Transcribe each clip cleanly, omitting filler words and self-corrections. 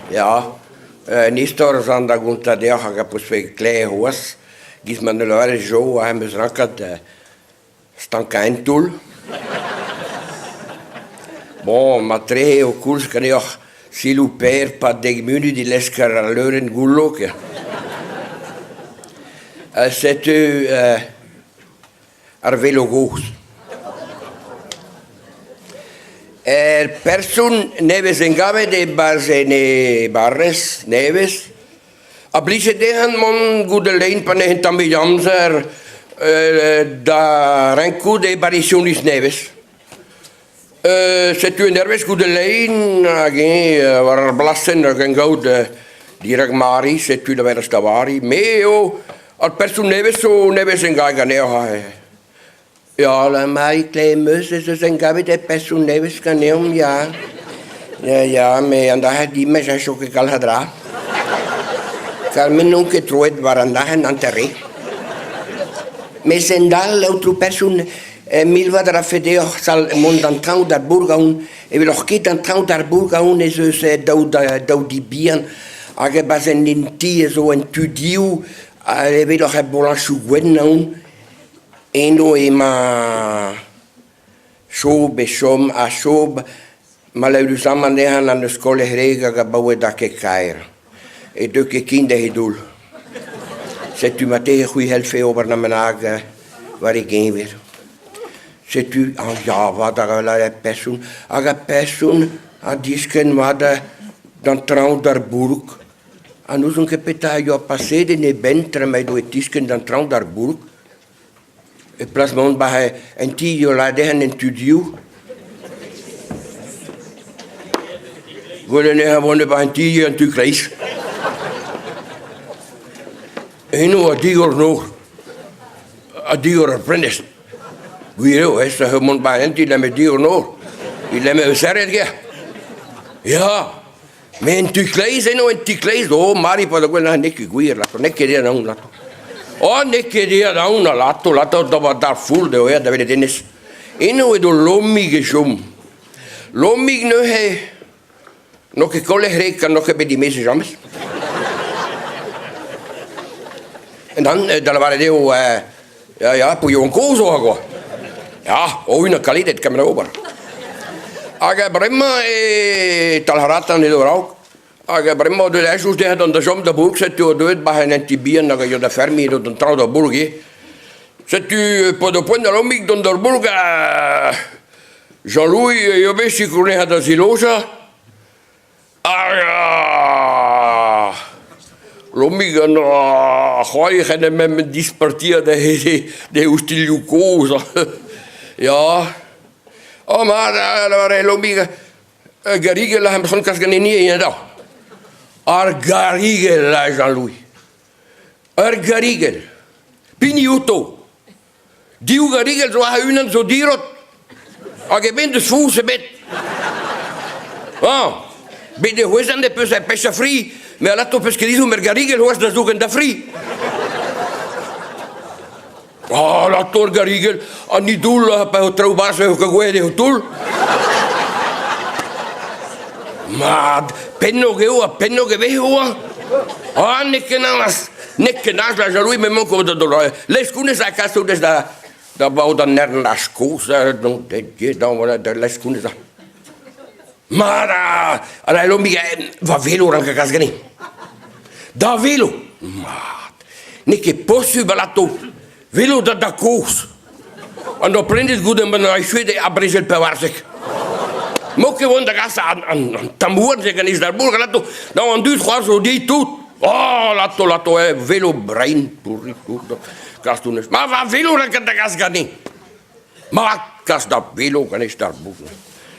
Ja, Nestor zijn dat gewoon dat ja, ik heb dus twee kleine hoes. Gies me nu wel zo, hij me zrankt, staan geen tool. Bon, maar twee heel cool, kan je ook siluper, pas 10 minuten die lesker à l'heure in goulok. C'est un velo gozh. Persoon neves engave de bazene barres neves. Abliche dehen mon goede lijn panen tambi jamser da renku de barisionis neves. C'est une nerves goede lijn again war blassen again goud direct mari c'est une vera stavari meo al persoon neves engave ganeo. Ja, la mai klein mussen, ze zijn gabi de persoon neves kaneum, ja. Ja, maar aan dat die me zijn zo gekal hadra. Kan me nog getrooid waren dat aan terre. Maar zijn daar l'altro persoon milva dara fedeo sal mond d'entrant dar burgaun e veloch ket entrant dar burgaun e ze dau di bien age basen ninti so en tudiu e veloch e bolan chugwen Eno ima sob e som a sob, maar lui samen nehan aan de school herega gebouwen dat ik kair. E duk ik in de hedul. Zet u maar tegen goeie helft over naar mijn hagen, waar ik heen weer. Zet u, ja, wat er al persoon, aga persoon, a disken wat dan trouw daar burg. En nu zo'n kapitaal, ja, passeerde ne bentre mij door het disken dan trouw daar burg. Het plasmon bij een tio laat en een studio. Willen er wonen bij een tio en tu krijs. En nu een dier nog, een dier apprentice. Wie is dat gewoon bij een tio met dier nog? Die lemmen we zeggen. Ja, met een tu krijs en een tu krijs. Oh, Marie, wat ik wil naar niks guier laten, niks keer dan laten. Oh, nekke dia da una lato da va dar full de oia da vede denis. Eno e do lomig jom. Lomig no he no che colle reka no che bedi mese james. En dan da lavare deo ja, poi un coso agora. Ja, una qualiteit kan me over. Aga bremma e talharata ne do rauk. Aga bremma de lesus de dan de jom de burg zet u doet bij een tibien dat je de fermi do dan trouw de burg. Zet u po de point de lomik dan de burg Jean-Louis je best je kon had asilosa. Aga lomik dan gooi je met dispartia de ustiljukosa. Ja. Oh maar daar lomik garige la hem son kasgani nie in dag. Argarigel, Jean-Louis. Argarigel. Piniuto. Diu garigel zo huinen zo dirot. Age ben de voese bet. Ah. Ben de huesan de pesca free. Me alato pesquerizo mergarigel hues de zoeken da free. Ah, la tor garigel. Ani dul pa troubarse o que de tul. Maar penno che vedo ah nekke nas la Jean-Louis me manco de dolor les kunes a caso des da bau da nern las cosa non de da wala de les kunes da mara ala lo mi va velo ranka casgani da velo ma nekke possu balato velo da course quando prendi il gude man ai schwede a Bresel per warsek. Mocht gewoon de gasten aan tamboer zeggen is daar boer laten dan een duurt gewoon zo die doet. Oh lato velo brein puri gas doen is. Maar van velo dan kan de gas gaan niet. Maar gas dat velo kan is daar boer.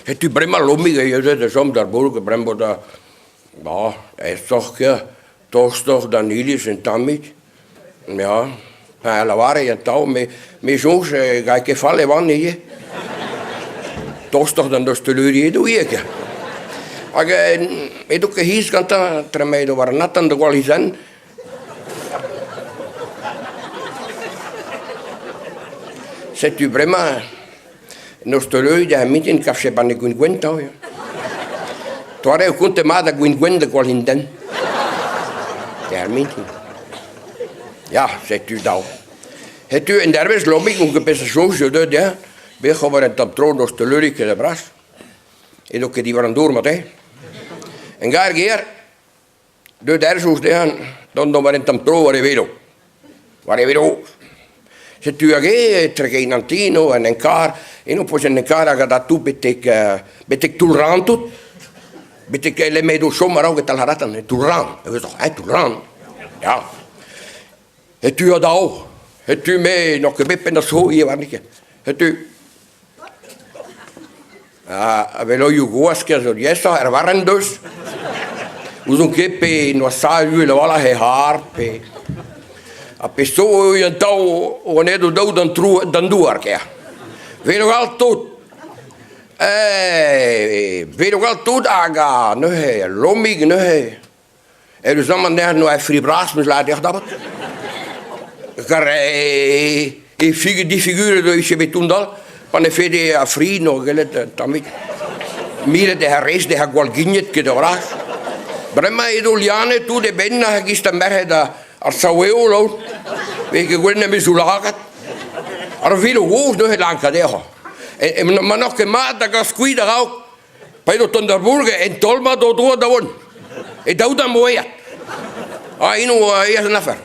Het u brema lomige je zegt de som daar boer brembo daar. Ja, is toch Danilis en Tamit. Ja, la waren en touw me soms ga ik vallen wanneer. Toch dan dus teleurie doe ik. Aga itu kehis kanta tremai do warnatan de qualizan. C'est tu vraiment nos teleurie da mitin café ban de cuenta. Toi, eu conte mais da Gwyn qual hinden. Terminti. Ja, zegt u dan. Het u in derwijs lobby om gepensatie zo dat ja, bij gewoon een tamtroon als de lurike de bras. En ook die waren door met hè. En ga keer, de derde zo staan, dan maar een tamtroon waar je velo. Waar je velo. Zet u agé, trek een antino en een kaar, en op een kaar gaat dat toe, betek tolerant tot. Betek le medo zomaar ook het al haratan, tolerant. Dat is toch, tolerant. Ja. Het u had al. Het u mee nog gebip en dat zo hier waar niet. Het u. Velo je goas keer zo jessa er waren dus. Hoe zo'n kepe no sa u le wala he harpe. A pessoa je touw wanneer du dood dan doe er keer. Weet nog al tot. Weet nog al tot aga. Nee, lomig nee. Er dus dan maar no hij fribraas mis laat echt dat. Die figuren die je weet toen al, van de fede afri nog gelet, tamit. Mire de herres de hagwalginjet kedoras. Brema idoliane tu de benna gista merhe da arsaweo, weet je wel niet zo laag. Er veel hoog nog het lang kadeo. En maar nog een maat dat gas kwijt ook. Bij de Tonderburger en tolma door dat won. Het doet dan mooi. Ino is een affaire.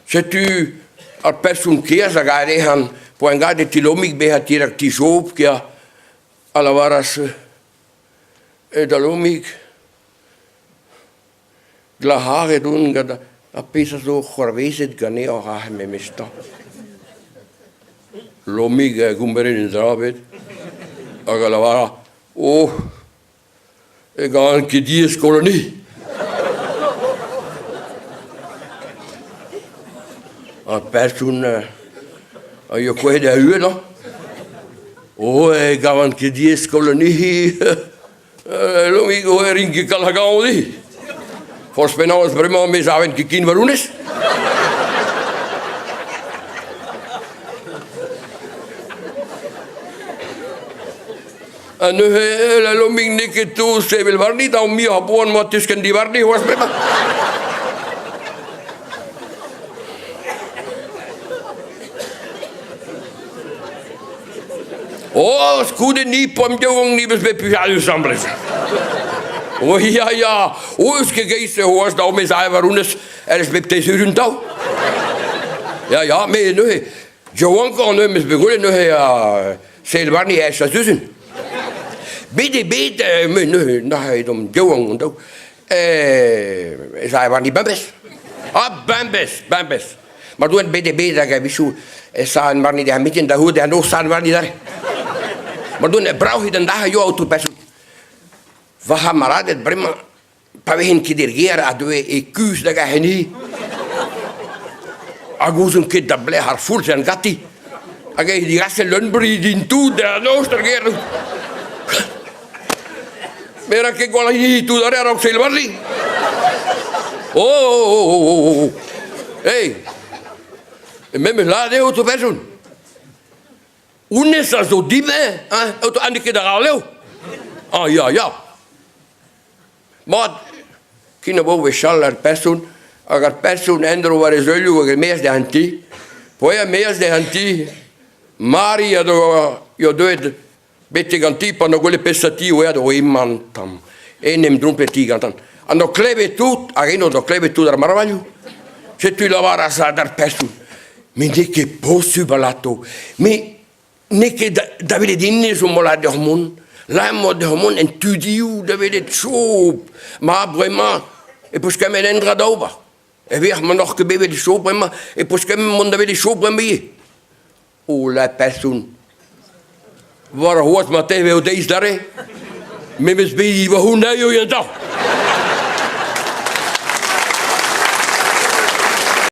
Zet u als persoon keer zeg hij gaan voor een de tilomik bij het direct die zoop keer alle waras de lomik de haren doen dat pesa zo geweest kan niet ook gaan met me staan. Lomik gumberin in zaabet. Alle waras ik ga een keer die kolonie. Een persoon, je kwijt de huur dan. Ik ga een keer die kolonie. Ik ga een keer kalagaal niet. Volgens mij nou is het prima om eens aan te kijken waarom is. En nu loop ik niet toe, ze wil waar niet aan mij gewoon, maar tussen die waar niet was prima. Scude niet pomjong niet bez bepujalu sambles. Ja. Is gegeven hoors dat met zijn waarom is is met deze uren touw. Ja, maar nu Johan kan nu met begonnen nu ze waar niet eens tussen. Bede nu nou dan Johan en ook zij waar niet bambes. Bambes. Maar toen bede dat ik wist hoe zijn waar niet daar met in de hoed en nog zijn waar niet daar. Maar toen brauch je dan daar je auto persoon. We gaan maar altijd brengen. Pawehen kidergeren adoe ekus dat ga je niet. Agus een keer dat blij haar voelt zijn gatti. Aga die gasten lunbri die toe daar noostergeren. Maar ik wel niet toe daar ook veel niet. Hey. Met me laat de auto persoon. Hoe is dat zo diep, hè? Auto aan de keer daar al ja. Maar, kina boven schaller persoon, agar persoon endro waar is jullie waar meest de hantie, poja meest de hantie, Maria jo doet beetje gantie pan no gole pesati oja do iman tam, nem drumpeti gantan, and no klebe tut, ageno do klebe tut dar marvalju, se tu la vara sa dar persoon, mi ne che possibalato, mi ne che da vede dinne su mola de hormon. Là, moi, de hormones, en tu dis où de het chaud. Maar vraiment, et parce que me l'endra d'oba. Et weer, maar nog gebeuren de chaud, vraiment. Et parce que me mon de chaud, vraiment. Oh, la personne. Waar hoort maar tegen deze daar? Me mis bij je hoe nou je dag.